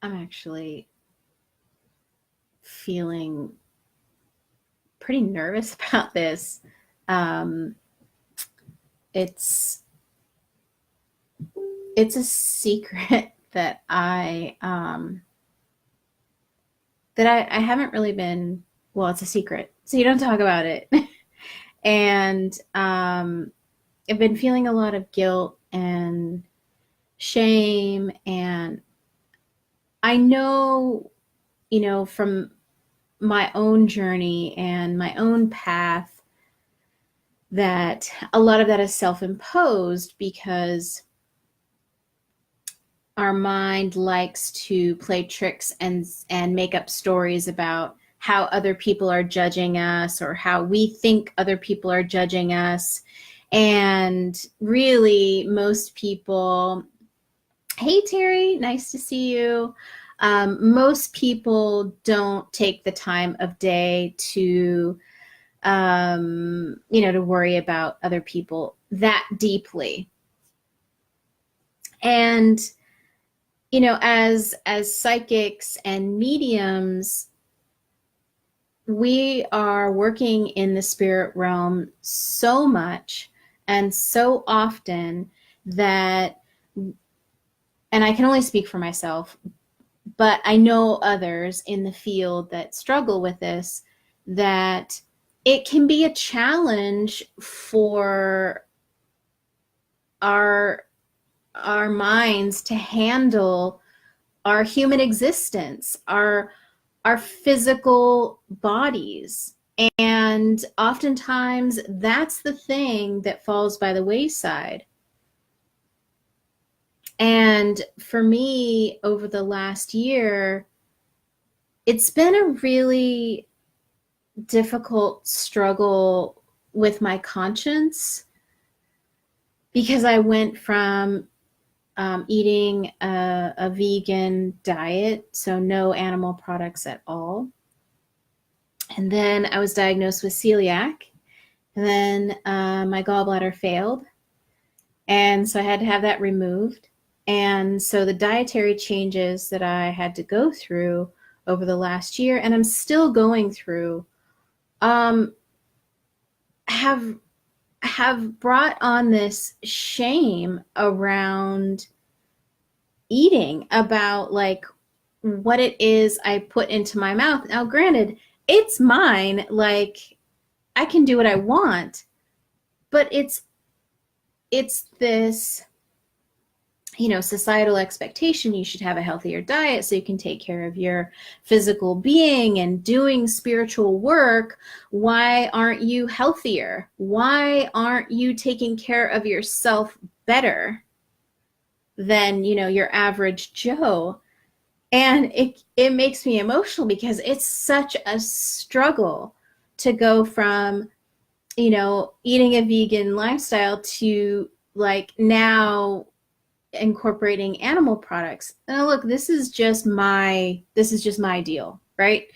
I'm actually feeling pretty nervous about this. Um, it's it's a secret that I haven't really been. Well, it's a secret, so you don't talk about it. And I've been feeling a lot of guilt and shame, and I know, from my own journey and my own path that a lot of that is self-imposed because our mind likes to play tricks and make up stories about how other people are judging us or how we think other people are judging us. And really, most people, hey Terry, nice to see you. Most people don't take the time of day to to worry about other people that deeply. And as psychics and mediums, we are working in the spirit realm so much and so often that, and I can only speak for myself, but I know others in the field that struggle with this, that it can be a challenge for our minds to handle our human existence, our physical bodies. And oftentimes that's the thing that falls by the wayside. And for me, over the last year, it's been a really difficult struggle with my conscience, because I went from eating a vegan diet, so no animal products at all. And then I was diagnosed with celiac. And then my gallbladder failed. And so I had to have that removed. And so the dietary changes that I had to go through over the last year, and I'm still going through, have brought on this shame around eating, about like what it is I put into my mouth. Now, granted, it's mine, like I can do what I want, but it's this, societal expectation. You should have a healthier diet so you can take care of your physical being and doing spiritual work. Why aren't you healthier? Why aren't you taking care of yourself better than, your average Joe? And it makes me emotional because it's such a struggle to go from, eating a vegan lifestyle to like now incorporating animal products. And look, this is just my deal, right?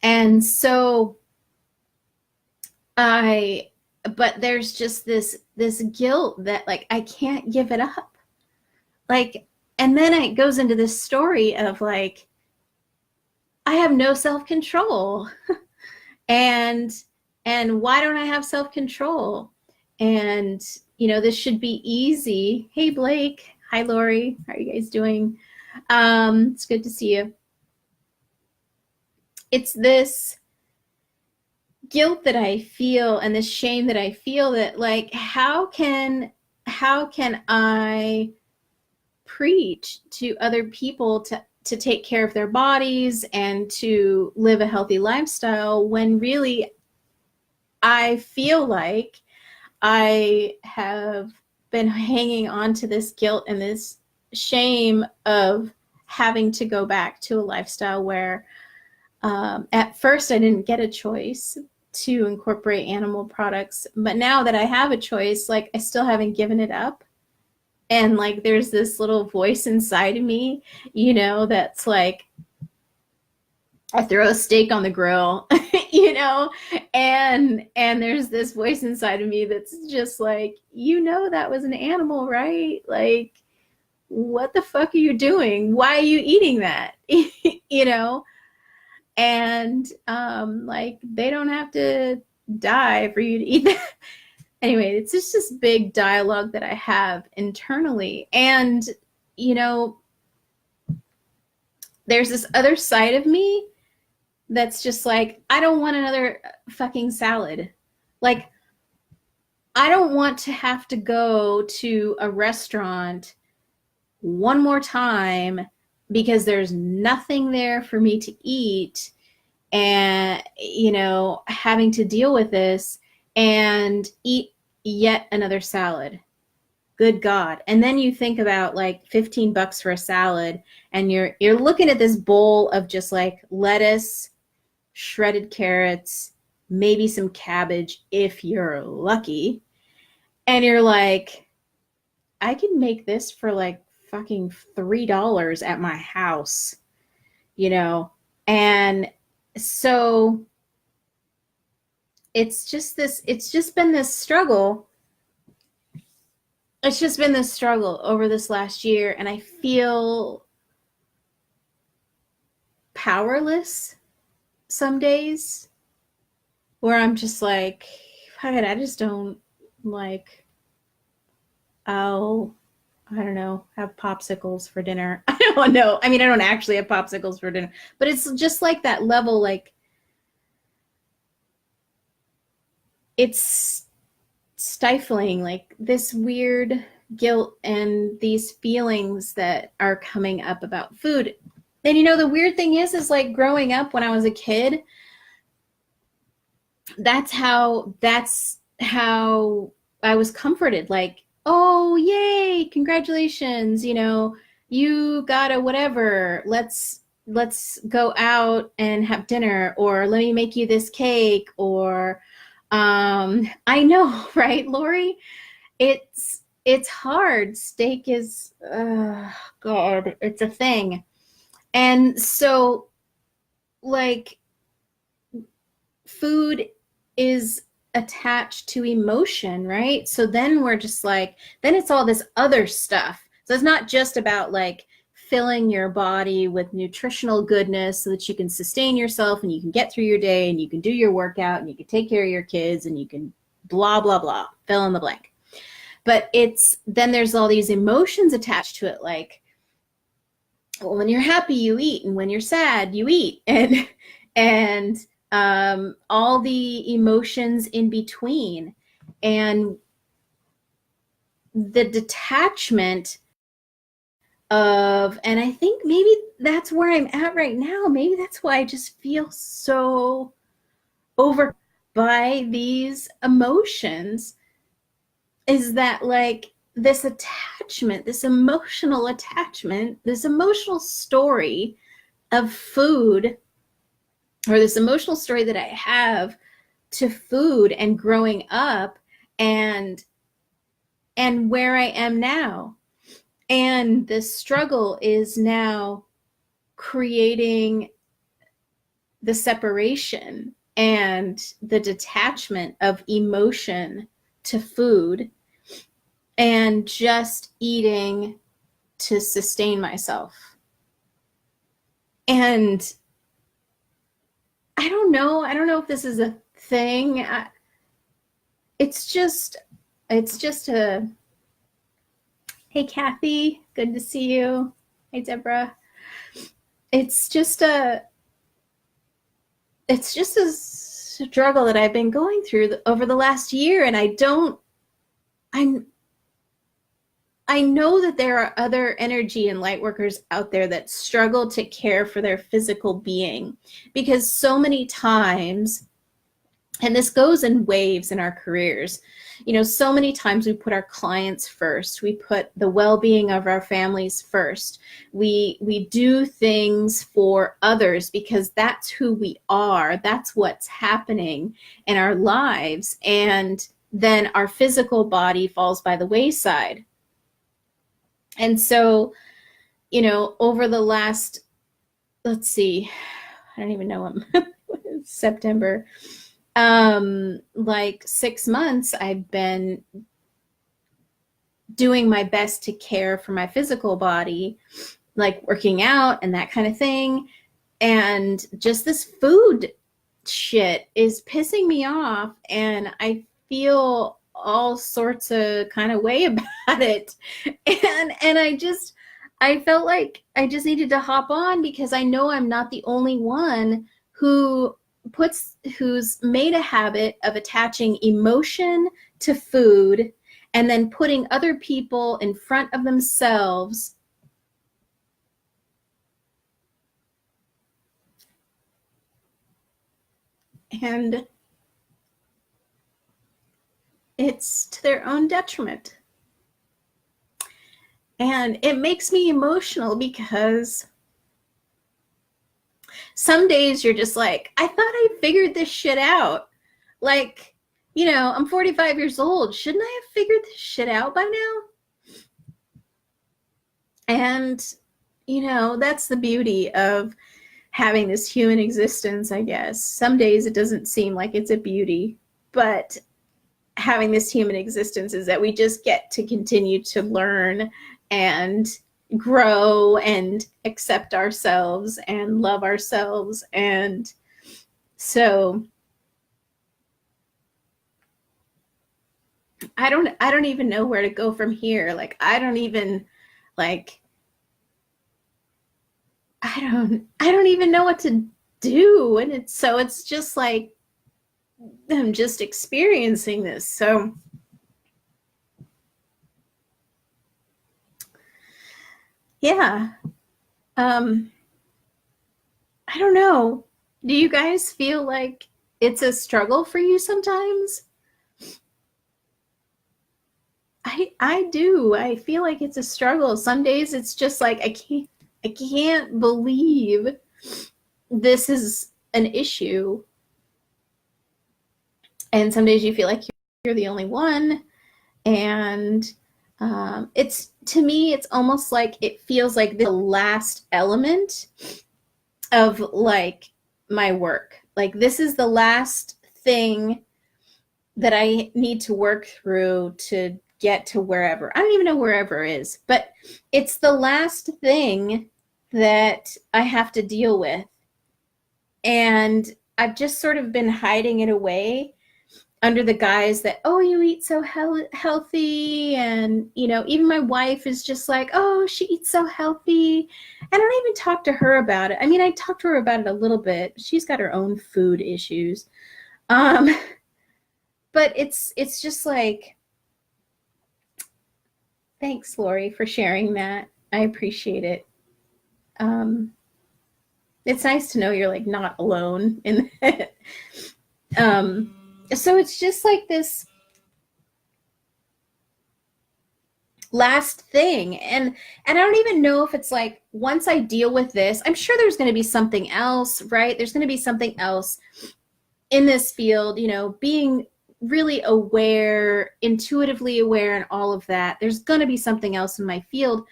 And so but there's just this guilt that like I can't give it up. Like, and then it goes into this story of like, I have no self-control. and why don't I have self-control? And this should be easy. Hey Blake, hi Lori, how are you guys doing? It's good to see you. It's this guilt that I feel and this shame that I feel, that like, how can I preach to other people to take care of their bodies and to live a healthy lifestyle when really I feel like I have been hanging on to this guilt and this shame of having to go back to a lifestyle where at first I didn't get a choice to incorporate animal products, but now that I have a choice, like I still haven't given it up. And like there's this little voice inside of me, that's like, I throw a steak on the grill, and there's this voice inside of me that's just like, that was an animal, right? Like, what the fuck are you doing? Why are you eating that? You know? And like, they don't have to die for you to eat that. Anyway, it's just this big dialogue that I have internally. And, you know, there's this other side of me that's just like, I don't want another fucking salad. Like, I don't want to have to go to a restaurant one more time because there's nothing there for me to eat, and, you know, having to deal with this and eat yet another salad. Good God. And then you think about like $15 for a salad, and you're looking at this bowl of just like lettuce, shredded carrots, maybe some cabbage if you're lucky. And you're like, I can make this for like fucking $3 at my house, you know? And so it's just been this struggle. It's just been this struggle over this last year, and I feel powerless some days where I'm just like, fuck it, I just don't like, I'll, I don't know, have popsicles for dinner. I don't know. I mean, I don't actually have popsicles for dinner, but it's just like that level, like, it's stifling, like this weird guilt and these feelings that are coming up about food. And you know, the weird thing is like growing up when I was a kid, that's how I was comforted. Like, oh, yay, congratulations, you know, you got a whatever. Let's go out and have dinner, or let me make you this cake, or I know, right, Lori? It's hard. Steak is, God, it's a thing. And so, like, food is attached to emotion, right? So then we're just like, then it's all this other stuff. So it's not just about like filling your body with nutritional goodness so that you can sustain yourself and you can get through your day and you can do your workout and you can take care of your kids and you can blah, blah, blah, fill in the blank. But then there's all these emotions attached to it. Like, well, when you're happy, you eat. And when you're sad, you eat. And all the emotions in between. And the detachment of, and I think maybe that's where I'm at right now. Maybe that's why I just feel so over by these emotions, is that like this attachment, this emotional attachment, this emotional story of food, or this emotional story that I have to food and growing up, and where I am now. And the struggle is now creating the separation and the detachment of emotion to food and just eating to sustain myself. And I don't know if this is a thing. It's just a, hey, Kathy, good to see you. Hey, Deborah. It's just a struggle that I've been going through over the last year. And I know that there are other energy and light workers out there that struggle to care for their physical being, because so many times, and this goes in waves in our careers, you know, so many times we put our clients first. We put the well-being of our families first. We do things for others because that's who we are. That's what's happening in our lives. And then our physical body falls by the wayside. And so, you know, over the last, let's see, I don't even know when, September, like 6 months, I've been doing my best to care for my physical body, like working out and that kind of thing. And just this food shit is pissing me off, and I feel all sorts of kind of way about it. And I felt like I just needed to hop on because I know I'm not the only one who's made a habit of attaching emotion to food and then putting other people in front of themselves. And it's to their own detriment. And it makes me emotional because some days you're just like, I thought I figured this shit out. Like, I'm 45 years old. Shouldn't I have figured this shit out by now? And, that's the beauty of having this human existence, I guess. Some days it doesn't seem like it's a beauty, but having this human existence is that we just get to continue to learn and grow and accept ourselves and love ourselves. And so I don't even know where to go from here. Like, I don't even know what to do. And it's just like I'm just experiencing this. So yeah. I don't know. Do you guys feel like it's a struggle for you sometimes? I do. I feel like it's a struggle. Some days it's just like I can't believe this is an issue. And some days you feel like you're the only one. And it's, to me, it's almost like it feels like the last element of like my work. Like, this is the last thing that I need to work through to get to wherever. I don't even know wherever is, but it's the last thing that I have to deal with. And I've just sort of been hiding it away under the guise that, oh, you eat so healthy. And, even my wife is just like, oh, she eats so healthy. And I don't even talk to her about it. I mean, I talked to her about it a little bit. She's got her own food issues. But it's just like, thanks, Lori, for sharing that. I appreciate it. It's nice to know you're like not alone in that. So it's just like this last thing. And I don't even know if it's like, once I deal with this, I'm sure there's going to be something else, right? There's going to be something else in this field, being really aware, intuitively aware, and all of that. There's going to be something else in my field.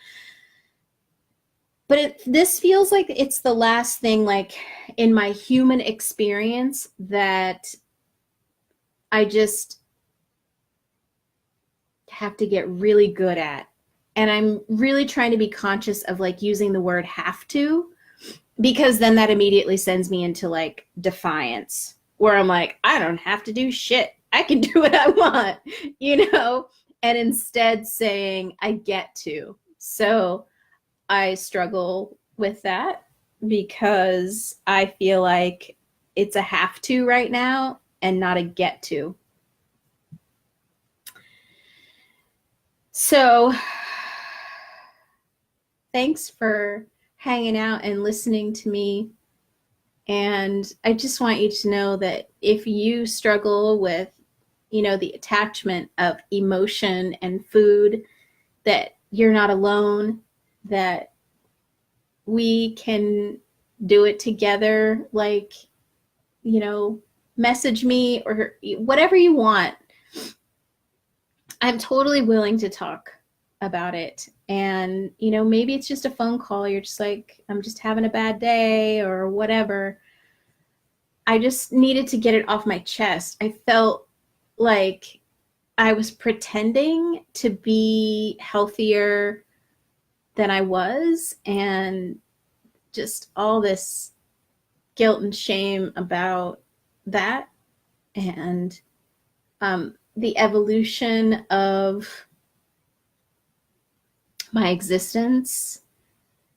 But this feels like it's the last thing, like, in my human experience that I just have to get really good at. And I'm really trying to be conscious of like using the word have to, because then that immediately sends me into like defiance, where I'm like, I don't have to do shit. I can do what I want, and instead saying I get to. So I struggle with that because I feel like it's a have to right now and not a get to. So thanks for hanging out and listening to me. And I just want you to know that if you struggle with, the attachment of emotion and food, that you're not alone, that we can do it together. Like, message me or whatever you want. I'm totally willing to talk about it. And, maybe it's just a phone call. You're just like, I'm just having a bad day or whatever. I just needed to get it off my chest. I felt like I was pretending to be healthier than I was, and just all this guilt and shame about that, and the evolution of my existence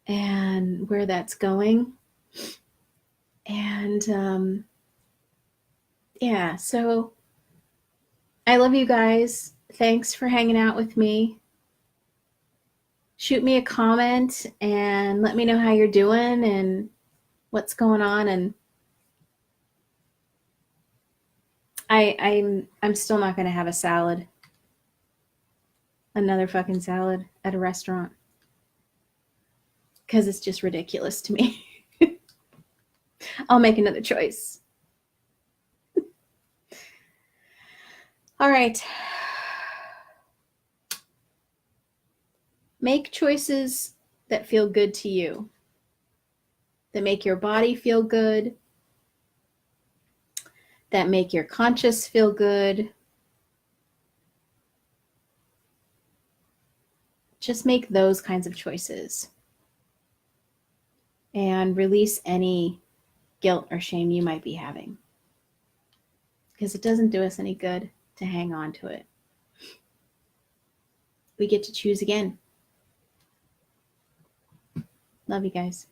and where that's going. And yeah, so I love you guys. Thanks for hanging out with me. Shoot me a comment and let me know how you're doing and what's going on. And I'm still not going to have a salad, another fucking salad at a restaurant, because it's just ridiculous to me. I'll make another choice. All right. Make choices that feel good to you, that make your body feel good, that make your conscience feel good. Just make those kinds of choices and release any guilt or shame you might be having, because it doesn't do us any good to hang on to it. We get to choose again. Love you guys.